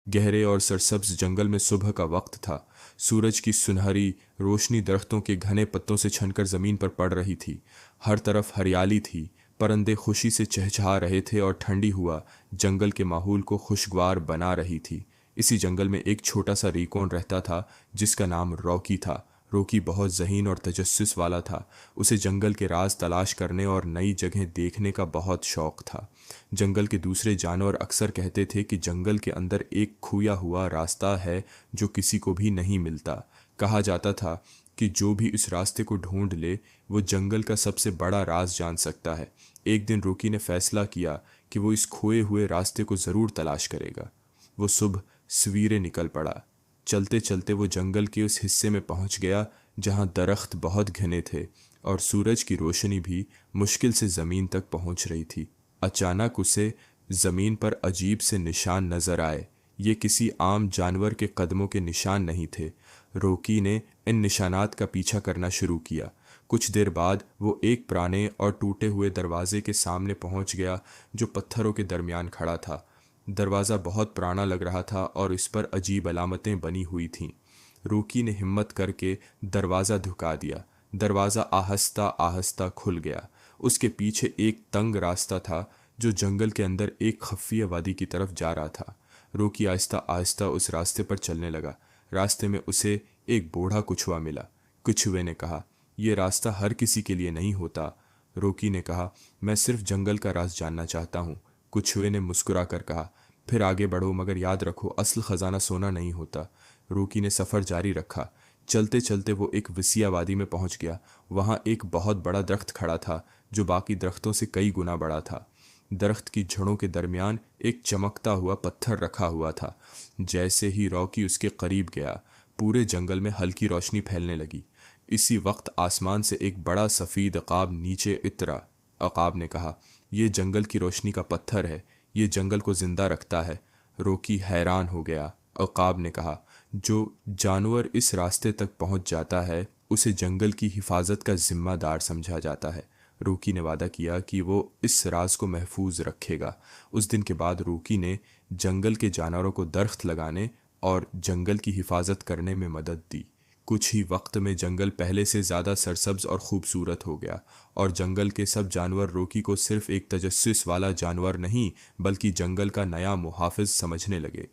गहरे और सरसब्ज जंगल में सुबह का वक्त था। सूरज की सुनहरी रोशनी दरख्तों के घने पत्तों से छनकर जमीन पर पड़ रही थी। हर तरफ हरियाली थी। परिंदे खुशी से चहचहा रहे थे और ठंडी हुआ जंगल के माहौल को खुशगवार बना रही थी। इसी जंगल में एक छोटा सा रीकोन रहता था जिसका नाम रॉकी था। रॉकी बहुत ज़हीन और तजस्सुस वाला था। उसे जंगल के राज तलाश करने और नई जगह देखने का बहुत शौक था। जंगल के दूसरे जानवर अक्सर कहते थे कि जंगल के अंदर एक खोया हुआ रास्ता है जो किसी को भी नहीं मिलता। कहा जाता था कि जो भी इस रास्ते को ढूंढ ले वो जंगल का सबसे बड़ा राज जान सकता है। एक दिन रॉकी ने फैसला किया कि वो इस खोए हुए रास्ते को ज़रूर तलाश करेगा। वो सुबह सवेरे निकल पड़ा। चलते चलते वो जंगल के उस हिस्से में पहुंच गया जहां दरख्त बहुत घने थे और सूरज की रोशनी भी मुश्किल से जमीन तक पहुंच रही थी। अचानक उसे जमीन पर अजीब से निशान नजर आए। ये किसी आम जानवर के कदमों के निशान नहीं थे। रॉकी ने इन निशानात का पीछा करना शुरू किया। कुछ देर बाद वो एक पुराने और टूटे हुए दरवाजे के सामने पहुंच गया जो पत्थरों के दरमियान खड़ा था। दरवाज़ा बहुत पुराना लग रहा था और इस पर अजीब अलामतें बनी हुई थीं। रॉकी ने हिम्मत करके दरवाज़ा धुका दिया। दरवाज़ा आहिस्ता आहिस्ता खुल गया। उसके पीछे एक तंग रास्ता था जो जंगल के अंदर एक खफिया वादी की तरफ जा रहा था। रॉकी आहिस्ता आहिस्ता उस रास्ते पर चलने लगा। रास्ते में उसे एक बूढ़ा कछुआ मिला। कछुए ने कहा, यह रास्ता हर किसी के लिए नहीं होता। रॉकी ने कहा, मैं सिर्फ जंगल का राज जानना चाहता हूँ। कछुए ने मुस्कुरा कर कहा, फिर आगे बढ़ो, मगर याद रखो असल खजाना सोना नहीं होता। रॉकी ने सफ़र जारी रखा। चलते चलते वो एक विसिया वादी में पहुंच गया। वहाँ एक बहुत बड़ा दरख्त खड़ा था जो बाकी दरख्तों से कई गुना बड़ा था। दरख्त की जड़ों के दरमियान एक चमकता हुआ पत्थर रखा हुआ था। जैसे ही रॉकी उसके करीब गया पूरे जंगल में हल्की रोशनी फैलने लगी। इसी वक्त आसमान से एक बड़ा सफ़ेद अकाब नीचे उतरा। अकाब ने कहा, यह जंगल की रोशनी का पत्थर है, ये जंगल को जिंदा रखता है। रॉकी हैरान हो गया। अकाब ने कहा, जो जानवर इस रास्ते तक पहुंच जाता है उसे जंगल की हिफाजत का जिम्मेदार समझा जाता है। रॉकी ने वादा किया कि वो इस राज को महफूज रखेगा। उस दिन के बाद रॉकी ने जंगल के जानवरों को दरख्त लगाने और जंगल की हिफाजत करने में मदद दी। कुछ ही वक्त में जंगल पहले से ज़्यादा सरसब्ज और खूबसूरत हो गया और जंगल के सब जानवर रॉकी को सिर्फ एक तजस्सुस वाला जानवर नहीं बल्कि जंगल का नया मुहाफिज समझने लगे।